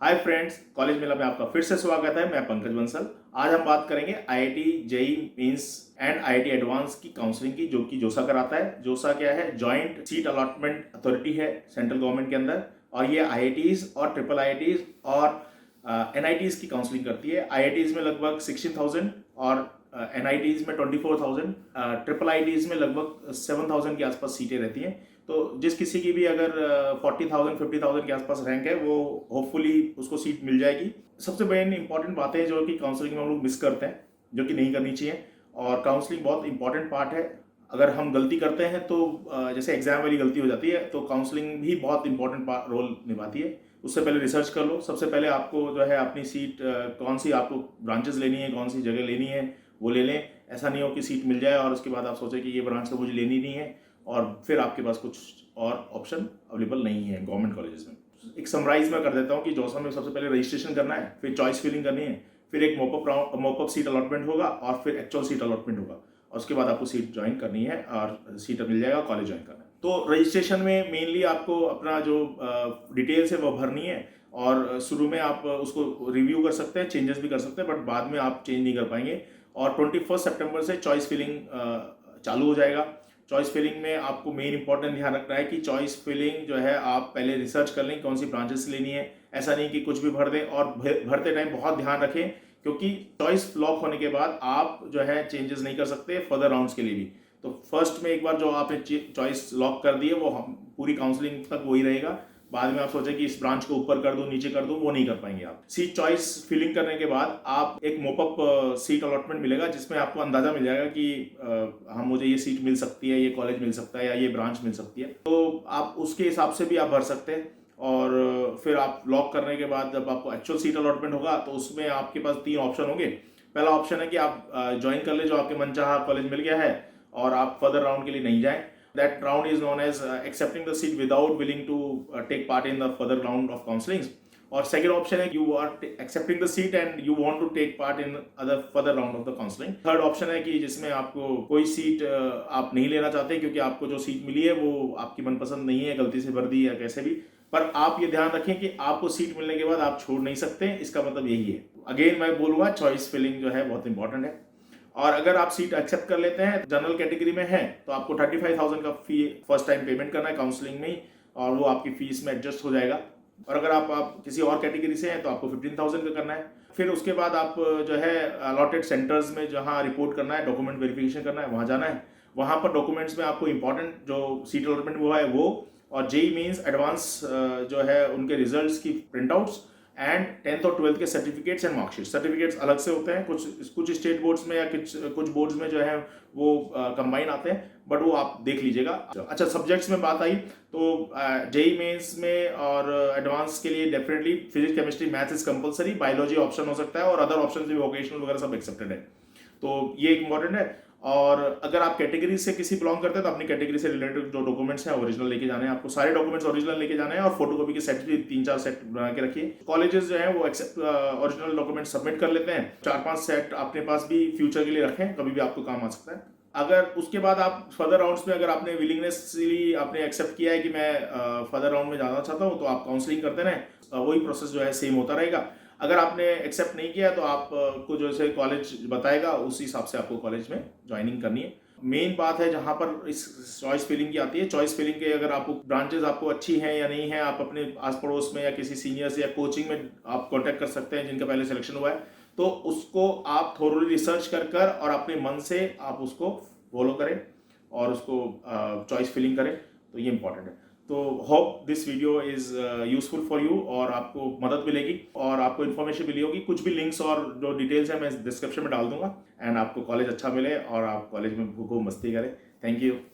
Hi friends, college मेला में आपका फिर से स्वागत है। मैं पंकज बंसल। आज हम बात करेंगे IIT JEE mains and IIT advance की काउंसलिंग की, जो कि जोसा कराता है। जोसा क्या है? जॉइंट सीट अलॉटमेंट अथॉरिटी है सेंट्रल गवर्नमेंट के अंदर, और ये आईआईटीज और ट्रिपल आईआईटीज और एनआईटीज की काउंसलिंग करती है। आईआईटीज में लगभग 16,000 और एनआईटीज में 24,000, ट्रिपल आईटीज में लगभग 7,000 के आसपास सीटें रहती हैं। तो जिस किसी की भी अगर 40,000 50,000 के आसपास रैंक है, वो होपफुली उसको सीट मिल जाएगी। सबसे मेन इंपॉर्टेंट बातें जो कि काउंसलिंग में हम लोग मिस करते हैं, जो कि नहीं करनी चाहिए, और काउंसलिंग बहुत इंपॉर्टेंट पार्ट है। अगर हम गलती करते हैं तो जैसे एग्जाम वाली गलती हो जाती है, तो काउंसलिंग भी बहुत इंपॉर्टेंट रोल निभाती है। उससे पहले रिसर्च कर लो। सबसे पहले आपको जो है अपनी सीट कौन सी आपको ब्रांचेस लेनी है, कौन सी जगह लेनी है, वो ले लें। ऐसा नहीं हो कि सीट मिल जाए और उसके बाद आप सोचें कि ये ब्रांच तो मुझे लेनी नहीं है, और फिर आपके पास कुछ और ऑप्शन अवेलेबल नहीं है गवर्नमेंट कॉलेजेस में। एक समराइज में कर देता हूँ कि जोसा में सबसे पहले रजिस्ट्रेशन करना है, फिर चॉइस फिलिंग करनी है, फिर एक मॉपअप सीट अलॉटमेंट होगा, और फिर एक्चुअल सीट अलॉटमेंट होगा, और उसके बाद आपको सीट ज्वाइन करनी है और सीट मिल जाएगा, कॉलेज ज्वाइन करना है। तो रजिस्ट्रेशन में मेनली आपको अपना जो डिटेल्स है वो भरनी है, और शुरू में आप उसको रिव्यू कर सकते हैं, चेंजेस भी कर सकते हैं, बट बाद में आप चेंज नहीं कर पाएंगे। और 21 सितंबर से चॉइस फिलिंग चालू हो जाएगा। चॉइस फिलिंग में आपको मेन इंपॉर्टेंट ध्यान रखना है कि चॉइस फिलिंग जो है, आप पहले रिसर्च कर लें कौन सी ब्रांचेस लेनी है। ऐसा नहीं कि कुछ भी भर दें, और भरते टाइम बहुत ध्यान रखें, क्योंकि चॉइस लॉक होने के बाद आप जो है चेंजेस नहीं कर सकते फर्दर राउंड्स के लिए भी। तो फर्स्ट में एक बार जो आपने चॉइस लॉक कर दी है, वो पूरी काउंसलिंग तक वही रहेगा। बाद में आप सोचें कि इस ब्रांच को ऊपर कर दूं, नीचे कर दूं, वो नहीं कर पाएंगे आप। सीट चॉइस फिलिंग करने के बाद आप एक मोपअप सीट अलॉटमेंट मिलेगा, जिसमें आपको अंदाजा मिल जाएगा कि हम मुझे ये सीट मिल सकती है, ये कॉलेज मिल सकता है, या ये ब्रांच मिल सकती है। तो आप उसके हिसाब से भी आप भर सकते हैं। और फिर आप लॉक करने के बाद जब आपको एक्चुअल सीट अलॉटमेंट होगा, तो उसमें आपके पास 3 ऑप्शन होंगे। पहला ऑप्शन है कि आप ज्वाइन कर ले, जो आपके मनचाहा कॉलेज मिल गया है, और आप फर्दर राउंड के लिए नहीं जाएं। That round is known as accepting the seat without willing to take part in the further round of counselings. और सेकंड ऑप्शन है you are accepting the seat and you want to take part in other further round of the counseling. Third option है कि जिसमें आपको कोई seat आप नहीं लेना चाहते, क्योंकि आपको जो सीट मिली है वो आपकी मनपसंद नहीं है, गलती से भर दी या कैसे भी। पर आप ये ध्यान रखें कि आपको सीट मिलने के बाद आप छोड़ नहीं सकते। इसका मतलब यही है। अगेन मैं बोलूँगा, चॉइस फिलिंग जो है बहुत इंपॉर्टेंट है। और अगर आप सीट एक्सेप्ट कर लेते हैं, जनरल कैटेगरी में है, तो आपको 35,000 का फी फर्स्ट टाइम पेमेंट करना है काउंसलिंग में ही, और वो आपकी फीस में एडजस्ट हो जाएगा। और अगर आप किसी और कैटेगरी से हैं, तो आपको 15,000 का करना है। फिर उसके बाद आप जो है अलॉटेड सेंटर्स में जहाँ रिपोर्ट करना है, डॉक्यूमेंट वेरिफिकेशन करना है, वहाँ जाना है। वहाँ पर डॉक्यूमेंट्स में आपको इंपॉर्टेंट जो सीट अलॉटमेंट हुआ है वो, और जेईई मेंस एडवांस जो है उनके रिजल्ट्स की प्रिंटआउट्स, एंड 10th और 12th के सर्टिफिकेट्स एंड मार्कशीट। सर्टिफिकेट्स अलग से होते हैं, कुछ स्टेट बोर्ड्स में या कुछ बोर्ड्स में जो है वो कंबाइन आते हैं, बट वो आप देख लीजिएगा। अच्छा, सब्जेक्ट्स में बात आई तो जेईई मेंस में और एडवांस के लिए definitely physics chemistry maths is compulsory. Biology option हो सकता है, और अदर ऑप्शन भी वोकेशनल वगैरह सब एक्सेप्टेड है। तो ये इंपॉर्टेंट है। और अगर आप कैटेगरी से किसी बिलोंग करते हैं, तो अपनी कैटेगरी से रिलेटेड जो डॉक्यूमेंट्स हैं ओरिजिनल लेके जाने हैं। आपको सारे डॉक्यूमेंट्स ओरिजिनल लेके जाने हैं, और फोटोकॉपी के सेट भी 3-4 सेट बना के रखिए। कॉलेजेस जो है वो ओरिजिनल डॉक्यूमेंट सबमिट कर लेते हैं। 4-5 सेट अपने पास भी फ्यूचर के लिए रखें, कभी भी आपको काम आ सकता है। अगर उसके बाद आप फर्दर राउंड्स में, अगर आपने विलिंगनेसली आपने एक्सेप्ट किया है कि मैं फर्दर राउंड में जाना चाहता हूँ, तो आप काउंसलिंग करते रहें। वही प्रोसेस जो है सेम होता रहेगा। अगर आपने एक्सेप्ट नहीं किया, तो आपको जैसे कॉलेज बताएगा उस हिसाब से आपको कॉलेज में ज्वाइनिंग करनी है। मेन बात है जहाँ पर इस चॉइस फिलिंग की आती है। चॉइस फिलिंग के अगर आपको ब्रांचेस आपको अच्छी हैं या नहीं है, आप अपने आस पड़ोस में या किसी सीनियर से या कोचिंग में आप कांटेक्ट कर सकते हैं जिनका पहले सिलेक्शन हुआ है। तो उसको आप थोड़ी रिसर्च कर और अपने मन से आप उसको फॉलो करें, और उसको चॉइस फिलिंग करें। तो ये इंपॉर्टेंट है। तो hope this video is useful for you, और आपको मदद मिलेगी, और आपको इन्फॉर्मेशन मिली होगी। कुछ भी लिंक्स और जो डिटेल्स है मैं डिस्क्रिप्शन में डाल दूंगा, एंड आपको कॉलेज अच्छा मिले और आप कॉलेज में खूब मस्ती करें। Thank you.